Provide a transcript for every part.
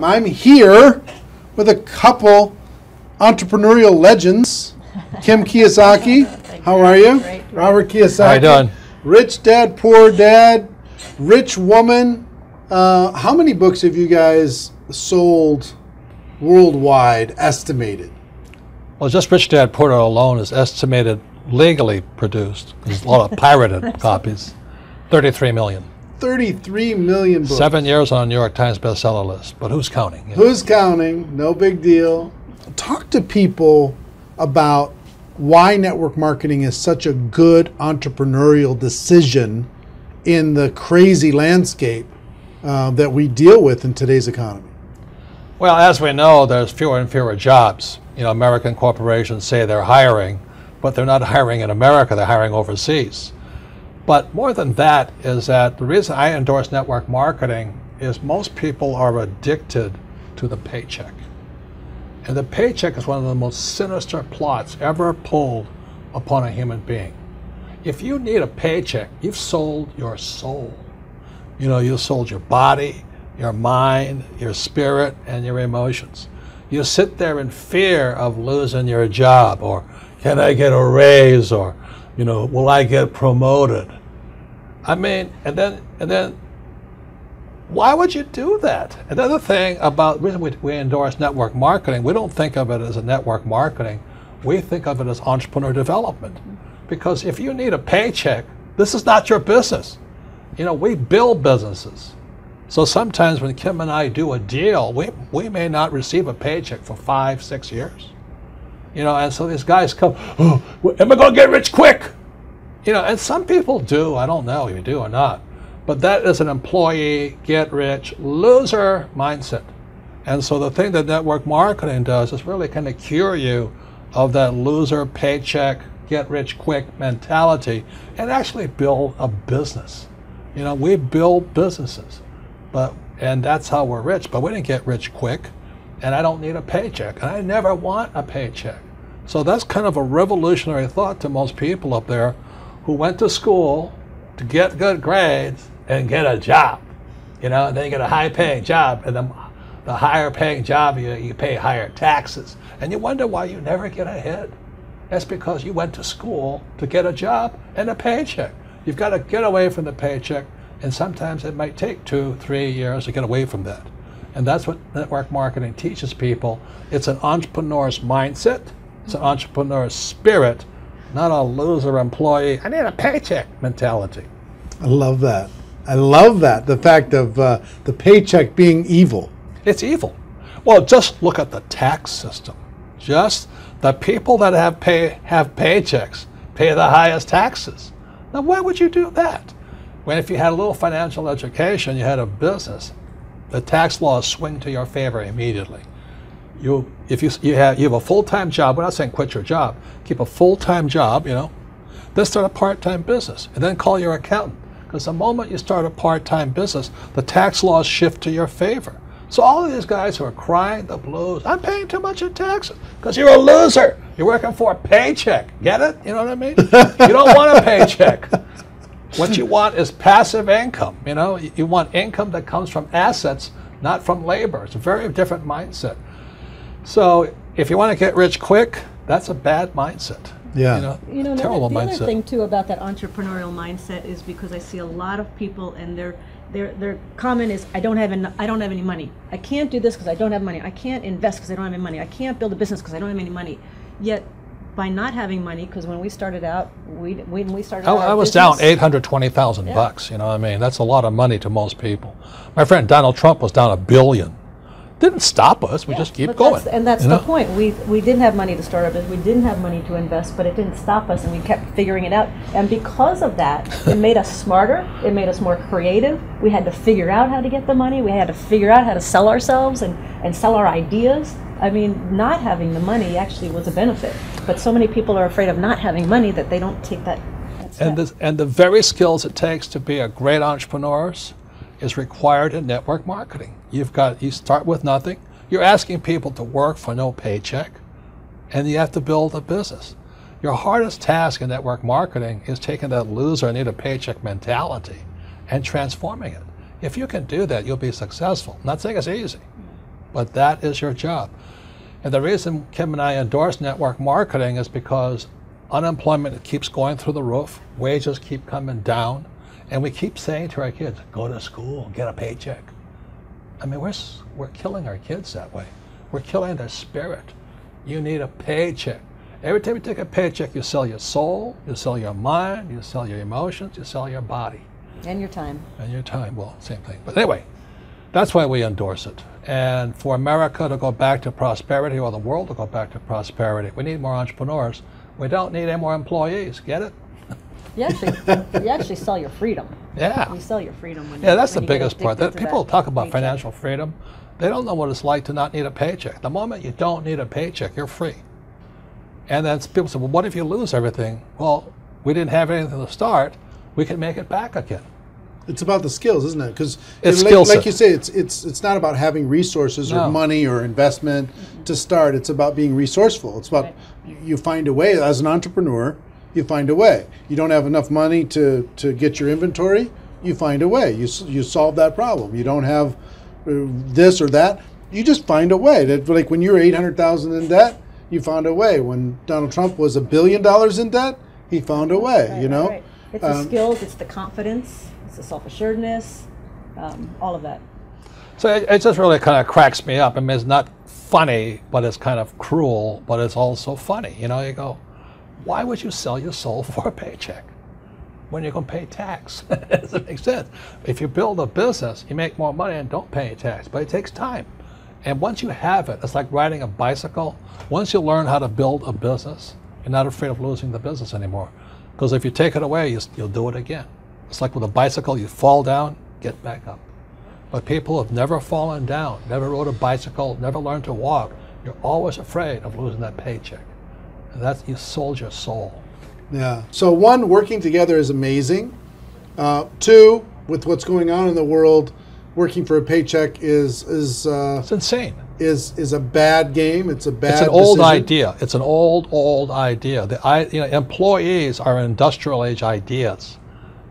I'm here with a couple entrepreneurial legends. Kim Kiyosaki, how are you? Great. Robert Kiyosaki. How you doing? Rich Dad, Poor Dad, Rich Woman. How many books have you guys sold worldwide, estimated? Well, just Rich Dad Poor Dad alone is estimated legally produced. There's a lot of pirated copies. 33 million. 33 million books. 7 years on a New York Times bestseller list, but who's counting? You know? Who's counting? No big deal. Talk to people about why network marketing is such a good entrepreneurial decision in the crazy landscape that we deal with in today's economy. Well, as we know, there's fewer and fewer jobs. You know, American corporations say they're hiring, but they're not hiring in America, they're hiring overseas. But more than that is that the reason I endorse network marketing is most people are addicted to the paycheck. And the paycheck is one of the most sinister plots ever pulled upon a human being. If you need a paycheck, you've sold your soul. You know, you sold your body, your mind, your spirit, and your emotions. You sit there in fear of losing your job, or can I get a raise, or, you know, will I get promoted? I mean, and then, why would you do that? Another thing about the reason we endorse network marketing, we don't think of it as a network marketing. We think of it as entrepreneur development. Because if you need a paycheck, this is not your business. You know, we build businesses. So sometimes when Kim and I do a deal, we may not receive a paycheck for 5, 6 years. You know, and so these guys come, oh, am I going to get rich quick? You know, and some people do. I don't know if you do or not. But that is an employee, get rich, loser mindset. And so the thing that network marketing does is really kind of cure you of that loser paycheck, get rich quick mentality and actually build a business. You know, we build businesses, and that's how we're rich. But we didn't get rich quick, and I don't need a paycheck, and I never want a paycheck. So that's kind of a revolutionary thought to most people up there who went to school to get good grades and get a job. You know, and then you get a high-paying job, and then the higher-paying job, you pay higher taxes, and you wonder why you never get ahead. That's because you went to school to get a job and a paycheck. You've got to get away from the paycheck, and sometimes it might take 2, 3 years to get away from that. And that's what network marketing teaches people. It's an entrepreneur's mindset. It's an entrepreneur's spirit, not a loser employee, I need a paycheck mentality. I love that. I love that. The fact of the paycheck being evil. It's evil. Well, just look at the tax system. Just the people that have paychecks pay the highest taxes. Now, why would you do that? When if you had a little financial education, you had a business, the tax laws swing to your favor immediately. If you have a full-time job, we're not saying quit your job, keep a full-time job, you know, then start a part-time business, and then call your accountant. Because the moment you start a part-time business, the tax laws shift to your favor. So all of these guys who are crying the blues, I'm paying too much in taxes, because you're a loser. You're working for a paycheck. Get it? You know what I mean? You don't want a paycheck. What you want is passive income. You know, you want income that comes from assets, not from labor. It's a very different mindset. So if you want to get rich quick, that's a bad mindset. Yeah. You know, terrible the mindset. other thing too about that entrepreneurial mindset is because I see a lot of people and their comment is, I don't have any money. I can't do this because I don't have money. I can't invest because I don't have any money. I can't build a business because I don't have any money. Yet by not having money, because when we started out, I was down $820,000 bucks. You know what I mean? That's a lot of money to most people. My friend Donald Trump was down $1 billion. Didn't stop us. We just keep going. That's the point. We didn't have money to start our business. We didn't have money to invest, but it didn't stop us, and we kept figuring it out. And because of that, it made us smarter. It made us more creative. We had to figure out how to get the money. We had to figure out how to sell ourselves and sell our ideas. I mean, not having the money actually was a benefit. But so many people are afraid of not having money that they don't take that step. And the very skills it takes to be a great entrepreneur is required in network marketing. You start with nothing. You're asking people to work for no paycheck, and you have to build a business. Your hardest task in network marketing is taking that loser, need a paycheck mentality and transforming it. If you can do that, you'll be successful. I'm not saying it's easy, but that is your job. And the reason Kim and I endorse network marketing is because unemployment keeps going through the roof, wages keep coming down, and we keep saying to our kids, go to school, get a paycheck. I mean, we're killing our kids that way. We're killing their spirit. You need a paycheck. Every time you take a paycheck, you sell your soul, you sell your mind, you sell your emotions, you sell your body. And your time. And your time, well, same thing. But anyway, that's why we endorse it. And for America to go back to prosperity, or the world to go back to prosperity, we need more entrepreneurs. We don't need any more employees. Get it? You actually sell your freedom. Yeah. You sell your freedom when Yeah, that's when the you get biggest part. addicted to People that talk about paycheck. financial freedom. They don't know what it's like to not need a paycheck. The moment you don't need a paycheck, you're free. And then people say, well, what if you lose everything? Well, we didn't have anything to start. We can make it back again. It's about the skills, isn't it? Because like you say, it's not about having resources or money or investment to start. It's about being resourceful. It's about you find a way. As an entrepreneur, you find a way. You don't have enough money to get your inventory, you find a way. You solve that problem. You don't have this or that, you just find a way. That, like when you were $800,000 in debt, you found a way. When Donald Trump was $1 billion in debt, he found a way. Right, you know, right. It's the skills, it's the confidence, it's the self-assuredness, all of that. So it just really kind of cracks me up. I mean, it's not funny, but it's kind of cruel, but it's also funny. You know, you go, why would you sell your soul for a paycheck when you're going to pay tax? It doesn't make sense. If you build a business, you make more money and don't pay tax, but it takes time. And once you have it, it's like riding a bicycle. Once you learn how to build a business, you're not afraid of losing the business anymore. Because if you take it away, you'll do it again. It's like with a bicycle, you fall down, get back up. But people have never fallen down, never rode a bicycle, never learned to walk. You're always afraid of losing that paycheck. And that's, you sold your soul. Yeah. So one, working together is amazing. Two, with what's going on in the world, working for a paycheck is it's insane. Is a bad game. It's a bad. It's an old decision. idea. It's an old idea. Employees are industrial age ideas.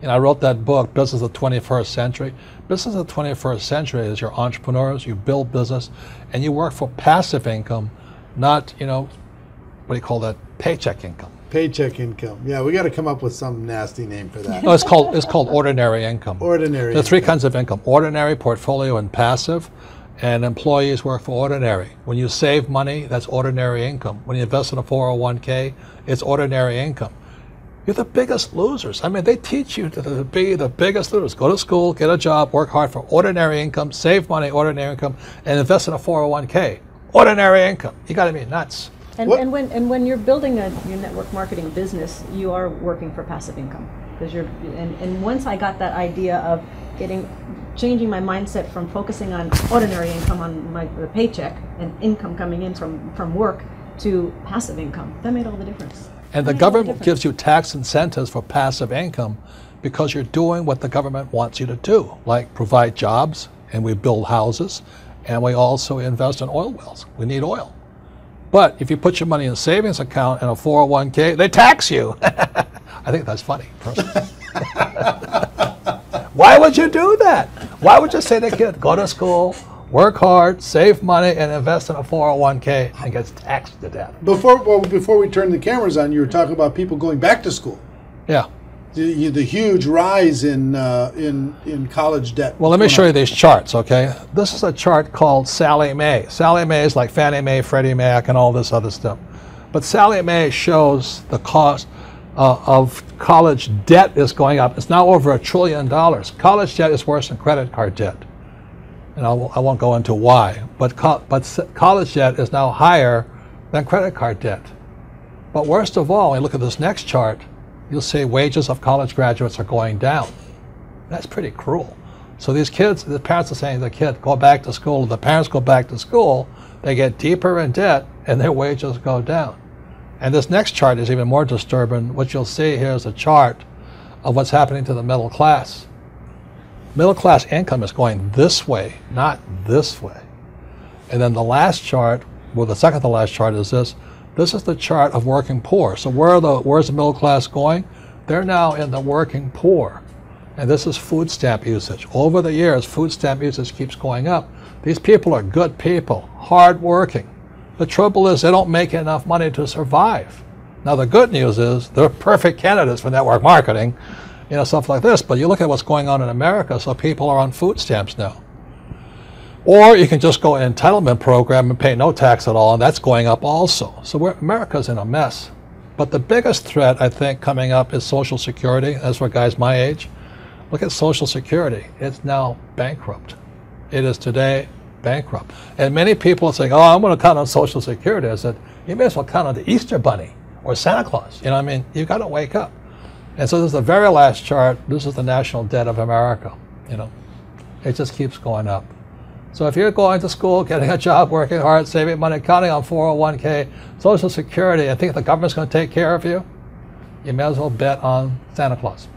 I wrote that book, Business of the 21st Century. Business of the 21st Century is your entrepreneurs. You build business, and you work for passive income, not what do you call that? Paycheck income. Paycheck income. Yeah, we got to come up with some nasty name for that. No, it's called ordinary income. Ordinary. There are three kinds of income: ordinary, portfolio, and passive. And employees work for ordinary. When you save money, that's ordinary income. When you invest in a 401k, it's ordinary income. You're the biggest losers. I mean, they teach you to be the biggest losers. Go to school, get a job, work hard for ordinary income, save money, ordinary income, and invest in a 401k. Ordinary income. You got to be nuts. And when you're building your network marketing business, you are working for passive income, because and once I got that idea of changing my mindset from focusing on ordinary income on the paycheck and income coming in from work to passive income, that made all the difference. And the government gives you tax incentives for passive income because you're doing what the government wants you to do, like provide jobs, and we build houses, and we also invest in oil wells. We need oil. But if you put your money in a savings account and a 401k, they tax you. I think that's funny, personally. Why would you do that? Why would you say to the kid, go to school, work hard, save money, and invest in a 401k and gets taxed to death? Before we turn the cameras on, you were talking about people going back to school. Yeah. The huge rise in college debt. Well, let me show you these charts, okay? This is a chart called Sallie Mae. Sallie Mae is like Fannie Mae, Freddie Mac, and all this other stuff. But Sallie Mae shows the cost of college debt is going up. It's now over $1 trillion. College debt is worse than credit card debt. And I won't go into why. But college debt is now higher than credit card debt. But worst of all, when you look at this next chart, you'll see wages of college graduates are going down. That's pretty cruel. So these kids, the parents are saying to the kid, go back to school. If the parents go back to school, they get deeper in debt and their wages go down. And this next chart is even more disturbing. What you'll see here is a chart of what's happening to the middle class. Middle class income is going this way, not this way. And then the last chart, well, the second to last chart is this. This is the chart of working poor. So where's the middle class going? They're now in the working poor. And this is food stamp usage. Over the years, food stamp usage keeps going up These people are good people, hard-working. The trouble is they don't make enough money to survive. Now the good news is they're perfect candidates for network marketing, you know, stuff like this. But you look at what's going on in America, so people are on food stamps now. Or you can just go an entitlement program and pay no tax at all, and that's going up also. So America's in a mess. But the biggest threat, I think, coming up is Social Security. That's for guys my age. Look at Social Security. It's now bankrupt. It is today bankrupt. And many people are saying, oh, I'm going to count on Social Security. I said, you may as well count on the Easter Bunny or Santa Claus. You know what I mean? You've got to wake up. And so this is the very last chart. This is the national debt of America. You know, it just keeps going up. So if you're going to school, getting a job, working hard, saving money, counting on 401k, Social Security, and think the government's going to take care of you, you may as well bet on Santa Claus.